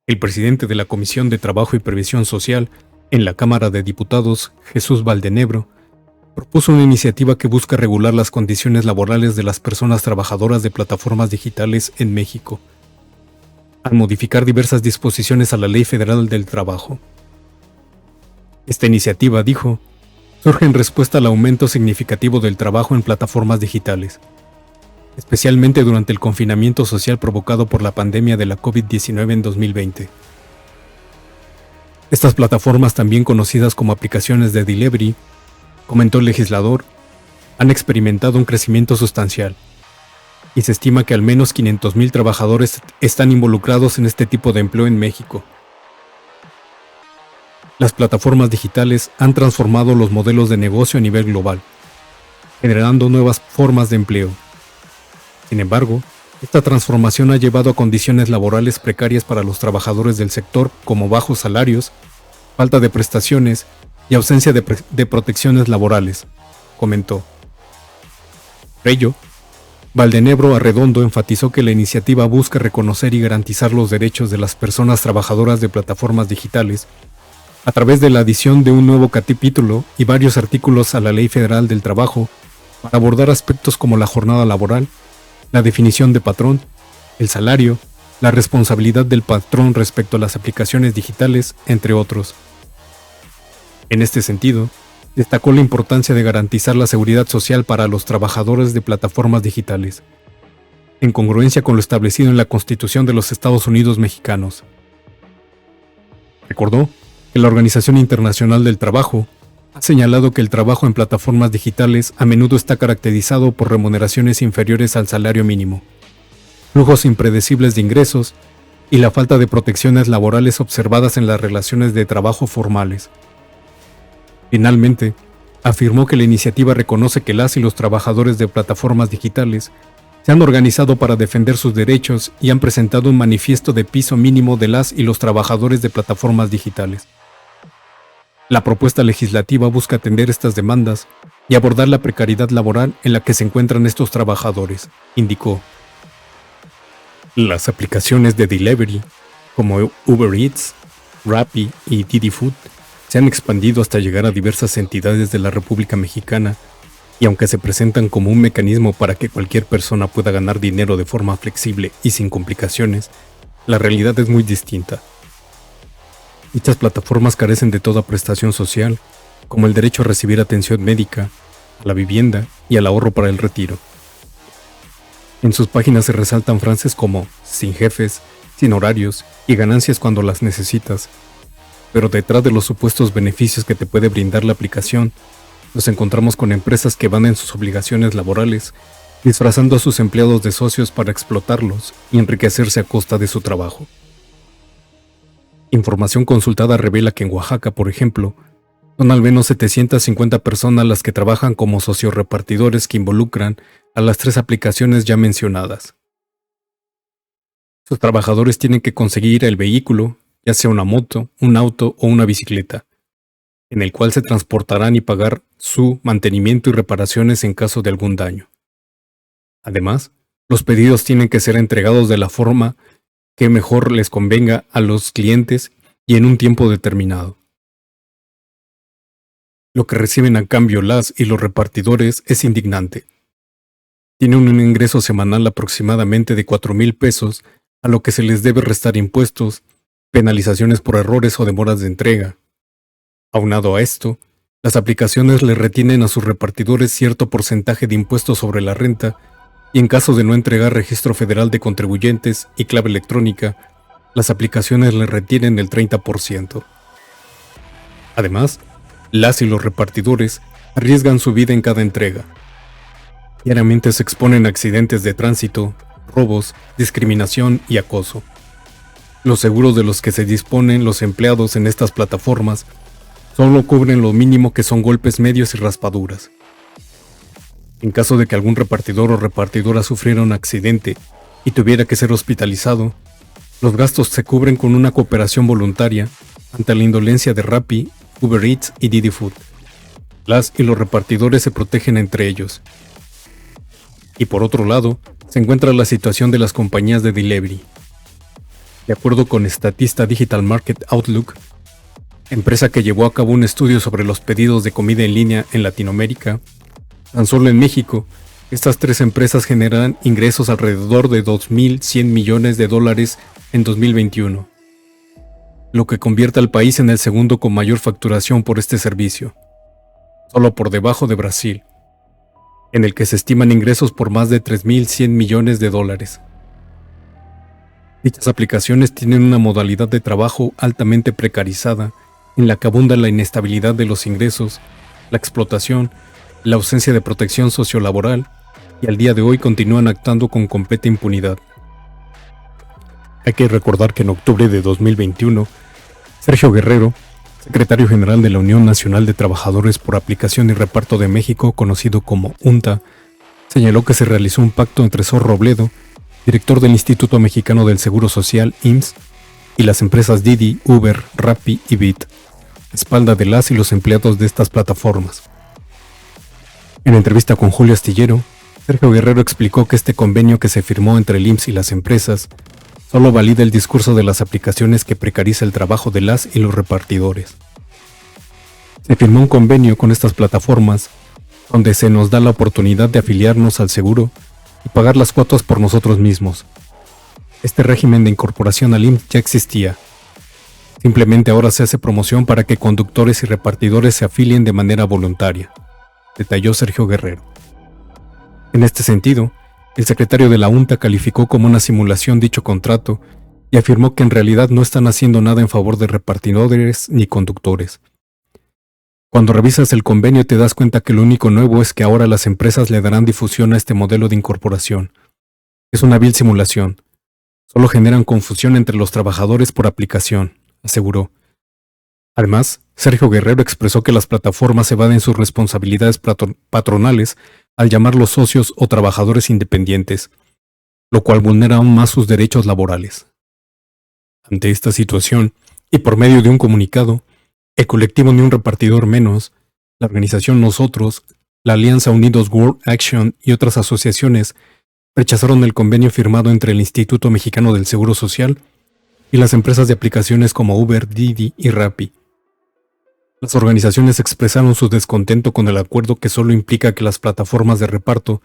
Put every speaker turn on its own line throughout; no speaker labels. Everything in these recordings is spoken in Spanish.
El presidente de la Comisión de Trabajo y Previsión Social en la Cámara de Diputados, Jesús Valdenebro, propuso una iniciativa que busca regular las condiciones laborales de las personas trabajadoras de plataformas digitales en México, al modificar diversas disposiciones a la Ley Federal del Trabajo. Esta iniciativa, dijo, surge en respuesta al aumento significativo del trabajo en plataformas digitales, especialmente durante el confinamiento social provocado por la pandemia de la COVID-19 en 2020. Estas plataformas, también conocidas como aplicaciones de delivery, comentó el legislador, han experimentado un crecimiento sustancial, y se estima que al menos 500,000 trabajadores están involucrados en este tipo de empleo en México. Las plataformas digitales han transformado los modelos de negocio a nivel global, generando nuevas formas de empleo. Sin embargo, esta transformación ha llevado a condiciones laborales precarias para los trabajadores del sector, como bajos salarios, falta de prestaciones y ausencia de protecciones laborales, comentó. Por ello, Valdenebro Arredondo enfatizó que la iniciativa busca reconocer y garantizar los derechos de las personas trabajadoras de plataformas digitales a través de la adición de un nuevo capítulo y varios artículos a la Ley Federal del Trabajo para abordar aspectos como la jornada laboral, la definición de patrón, el salario, la responsabilidad del patrón respecto a las aplicaciones digitales, entre otros. En este sentido, destacó la importancia de garantizar la seguridad social para los trabajadores de plataformas digitales, en congruencia con lo establecido en la Constitución de los Estados Unidos mexicanos. Recordó que la Organización Internacional del Trabajo ha señalado que el trabajo en plataformas digitales a menudo está caracterizado por remuneraciones inferiores al salario mínimo, flujos impredecibles de ingresos y la falta de protecciones laborales observadas en las relaciones de trabajo formales. Finalmente, afirmó que la iniciativa reconoce que las y los trabajadores de plataformas digitales se han organizado para defender sus derechos y han presentado un manifiesto de piso mínimo de las y los trabajadores de plataformas digitales. La propuesta legislativa busca atender estas demandas y abordar la precariedad laboral en la que se encuentran estos trabajadores, indicó. Las aplicaciones de delivery, como Uber Eats, Rappi y Didi Food, se han expandido hasta llegar a diversas entidades de la República Mexicana, y aunque se presentan como un mecanismo para que cualquier persona pueda ganar dinero de forma flexible y sin complicaciones, la realidad es muy distinta. Dichas plataformas carecen de toda prestación social, como el derecho a recibir atención médica, a la vivienda y al ahorro para el retiro. En sus páginas se resaltan frases como sin jefes, sin horarios y ganancias cuando las necesitas, pero detrás de los supuestos beneficios que te puede brindar la aplicación, nos encontramos con empresas que van en sus obligaciones laborales, disfrazando a sus empleados de socios para explotarlos y enriquecerse a costa de su trabajo. Información consultada revela que en Oaxaca, por ejemplo, son al menos 750 personas las que trabajan como sociorepartidores que involucran a las 3 aplicaciones ya mencionadas. Sus trabajadores tienen que conseguir el vehículo, ya sea una moto, un auto o una bicicleta, en el cual se transportarán y pagar su mantenimiento y reparaciones en caso de algún daño. Además, los pedidos tienen que ser entregados de la forma que mejor les convenga a los clientes y en un tiempo determinado. Lo que reciben a cambio las y los repartidores es indignante. Tienen un ingreso semanal aproximadamente de 4,000 pesos, a lo que se les debe restar impuestos, penalizaciones por errores o demoras de entrega. Aunado a esto, las aplicaciones le retienen a sus repartidores cierto porcentaje de impuestos sobre la renta y en caso de no entregar registro federal de contribuyentes y clave electrónica, las aplicaciones le retienen el 30%. Además, las y los repartidores arriesgan su vida en cada entrega. Diariamente se exponen a accidentes de tránsito, robos, discriminación y acoso. Los seguros de los que se disponen los empleados en estas plataformas solo cubren lo mínimo, que son golpes medios y raspaduras. En caso de que algún repartidor o repartidora sufriera un accidente y tuviera que ser hospitalizado, los gastos se cubren con una cooperación voluntaria ante la indolencia de Rappi, Uber Eats y Didi Food. Las y los repartidores se protegen entre ellos. Y por otro lado, se encuentra la situación de las compañías de delivery. De acuerdo con Statista Digital Market Outlook, empresa que llevó a cabo un estudio sobre los pedidos de comida en línea en Latinoamérica, tan solo en México, estas tres empresas generan ingresos alrededor de 2.100 millones de dólares en 2021, lo que convierte al país en el segundo con mayor facturación por este servicio, solo por debajo de Brasil, en el que se estiman ingresos por más de 3.100 millones de dólares. Dichas aplicaciones tienen una modalidad de trabajo altamente precarizada, en la que abunda la inestabilidad de los ingresos, la explotación, la ausencia de protección sociolaboral, y al día de hoy continúan actuando con completa impunidad. Hay que recordar que en octubre de 2021, Sergio Guerrero, secretario general de la Unión Nacional de Trabajadores por Aplicación y Reparto de México, conocido como UNTA, señaló que se realizó un pacto entre Sor Robledo, director del Instituto Mexicano del Seguro Social, IMSS, y las empresas Didi, Uber, Rappi y Bit, a espalda de las y los empleados de estas plataformas. En entrevista con Julio Astillero, Sergio Guerrero explicó que este convenio que se firmó entre el IMSS y las empresas solo valida el discurso de las aplicaciones que precariza el trabajo de las y los repartidores. Se firmó un convenio con estas plataformas donde se nos da la oportunidad de afiliarnos al seguro y pagar las cuotas por nosotros mismos. Este régimen de incorporación al IMSS ya existía. Simplemente ahora se hace promoción para que conductores y repartidores se afilien de manera voluntaria, detalló Sergio Guerrero. En este sentido, el secretario de la UNTA calificó como una simulación dicho contrato y afirmó que en realidad no están haciendo nada en favor de repartidores ni conductores. Cuando revisas el convenio te das cuenta que lo único nuevo es que ahora las empresas le darán difusión a este modelo de incorporación. Es una vil simulación. Solo generan confusión entre los trabajadores por aplicación, aseguró. Además, Sergio Guerrero expresó que las plataformas evaden sus responsabilidades patronales al llamarlos socios o trabajadores independientes, lo cual vulnera aún más sus derechos laborales. Ante esta situación, y por medio de un comunicado, el colectivo Ni un Repartidor Menos, la organización Nosotros, la Alianza Unidos World Action y otras asociaciones rechazaron el convenio firmado entre el Instituto Mexicano del Seguro Social y las empresas de aplicaciones como Uber, Didi y Rappi. Las organizaciones expresaron su descontento con el acuerdo que solo implica que las plataformas de reparto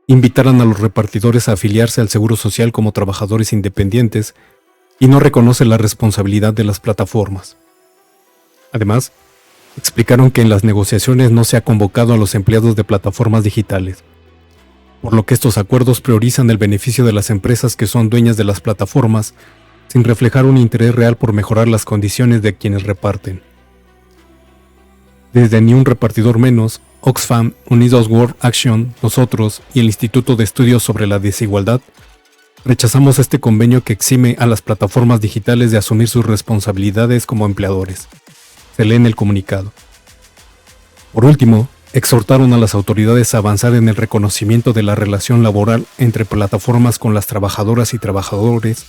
invitaran a los repartidores a afiliarse al Seguro Social como trabajadores independientes y no reconoce la responsabilidad de las plataformas. Además, explicaron que en las negociaciones no se ha convocado a los empleados de plataformas digitales, por lo que estos acuerdos priorizan el beneficio de las empresas que son dueñas de las plataformas sin reflejar un interés real por mejorar las condiciones de quienes reparten. Desde Ni un Repartidor Menos, Oxfam, Unidos World Action, Nosotros y el Instituto de Estudios sobre la Desigualdad, rechazamos este convenio que exime a las plataformas digitales de asumir sus responsabilidades como empleadores. Se lee en el comunicado. Por último, exhortaron a las autoridades a avanzar en el reconocimiento de la relación laboral entre plataformas con las trabajadoras y trabajadores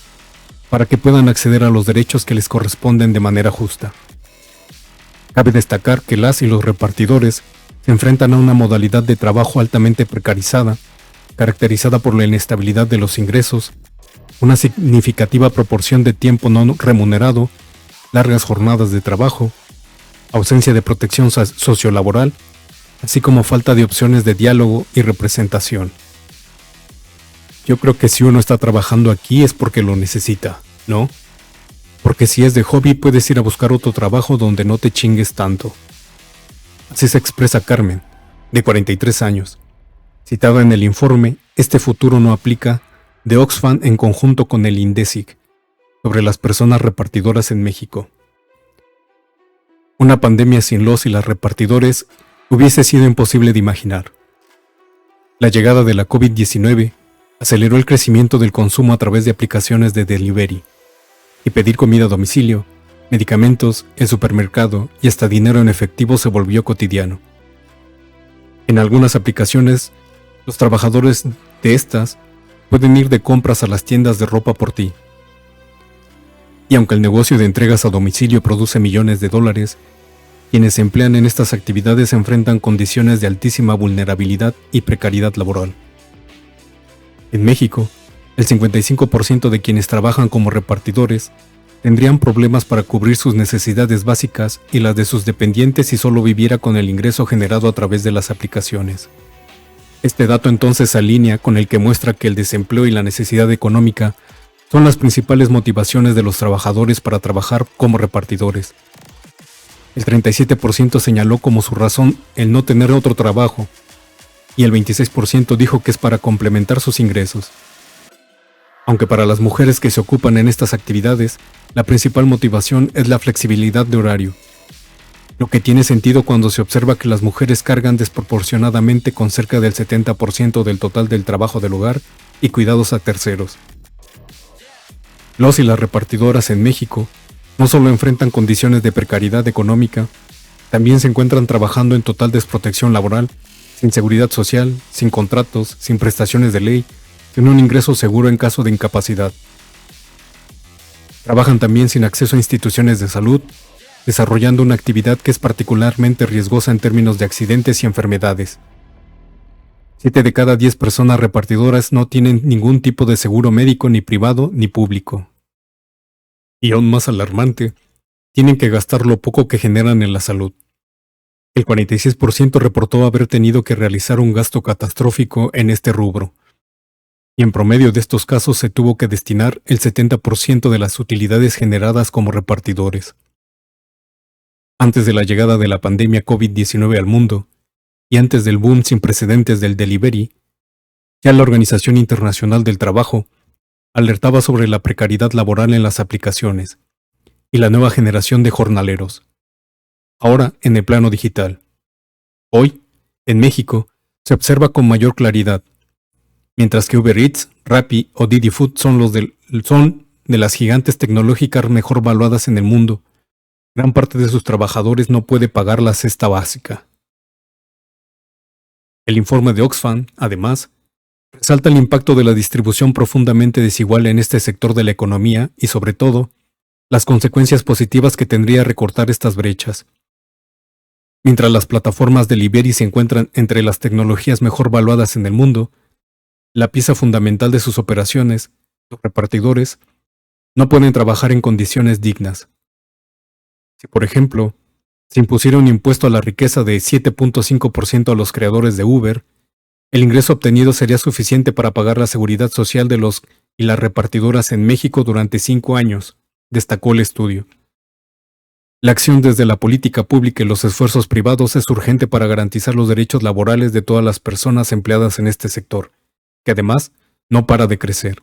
para que puedan acceder a los derechos que les corresponden de manera justa. Cabe destacar que las y los repartidores se enfrentan a una modalidad de trabajo altamente precarizada, caracterizada por la inestabilidad de los ingresos, una significativa proporción de tiempo no remunerado, largas jornadas de trabajo, ausencia de protección sociolaboral, así como falta de opciones de diálogo y representación. Yo creo que si uno está trabajando aquí es porque lo necesita, ¿no? Porque si es de hobby puedes ir a buscar otro trabajo donde no te chingues tanto. Así se expresa Carmen, de 43 años, citada en el informe Este futuro no aplica, de Oxfam en conjunto con el INDECIC, sobre las personas repartidoras en México. Una pandemia sin los y las repartidores hubiese sido imposible de imaginar. La llegada de la COVID-19 aceleró el crecimiento del consumo a través de aplicaciones de delivery, y pedir comida a domicilio, medicamentos, el supermercado y hasta dinero en efectivo se volvió cotidiano. En algunas aplicaciones, los trabajadores de estas pueden ir de compras a las tiendas de ropa por ti. Y aunque el negocio de entregas a domicilio produce millones de dólares, quienes se emplean en estas actividades se enfrentan condiciones de altísima vulnerabilidad y precariedad laboral. En México, El 55% de quienes trabajan como repartidores tendrían problemas para cubrir sus necesidades básicas y las de sus dependientes si solo viviera con el ingreso generado a través de las aplicaciones. Este dato entonces se alinea con el que muestra que el desempleo y la necesidad económica son las principales motivaciones de los trabajadores para trabajar como repartidores. El 37% señaló como su razón el no tener otro trabajo, y el 26% dijo que es para complementar sus ingresos. Aunque para las mujeres que se ocupan en estas actividades, la principal motivación es la flexibilidad de horario, lo que tiene sentido cuando se observa que las mujeres cargan desproporcionadamente con cerca del 70% del total del trabajo del hogar y cuidados a terceros. Los y las repartidoras en México no solo enfrentan condiciones de precariedad económica, también se encuentran trabajando en total desprotección laboral, sin seguridad social, sin contratos, sin prestaciones de ley, sin un ingreso seguro en caso de incapacidad. Trabajan también sin acceso a instituciones de salud, desarrollando una actividad que es particularmente riesgosa en términos de accidentes y enfermedades. 7 de cada 10 personas repartidoras no tienen ningún tipo de seguro médico ni privado ni público. Y aún más alarmante, tienen que gastar lo poco que generan en la salud. El 46% reportó haber tenido que realizar un gasto catastrófico en este rubro. Y en promedio de estos casos se tuvo que destinar el 70% de las utilidades generadas como repartidores. Antes de la llegada de la pandemia COVID-19 al mundo, y antes del boom sin precedentes del delivery, ya la Organización Internacional del Trabajo alertaba sobre la precariedad laboral en las aplicaciones y la nueva generación de jornaleros. Ahora en el plano digital. Hoy, en México, se observa con mayor claridad. Mientras que Uber Eats, Rappi o Didi Food son de las gigantes tecnológicas mejor valuadas en el mundo, gran parte de sus trabajadores no puede pagar la cesta básica. El informe de Oxfam, además, resalta el impacto de la distribución profundamente desigual en este sector de la economía y, sobre todo, las consecuencias positivas que tendría recortar estas brechas. Mientras las plataformas de delivery se encuentran entre las tecnologías mejor valuadas en el mundo, la pieza fundamental de sus operaciones, los repartidores, no pueden trabajar en condiciones dignas. Si, por ejemplo, se impusiera un impuesto a la riqueza de 7.5% a los creadores de Uber, el ingreso obtenido sería suficiente para pagar la seguridad social de los y las repartidoras en México durante 5 años, destacó el estudio. La acción desde la política pública y los esfuerzos privados es urgente para garantizar los derechos laborales de todas las personas empleadas en este sector, que además no para de crecer.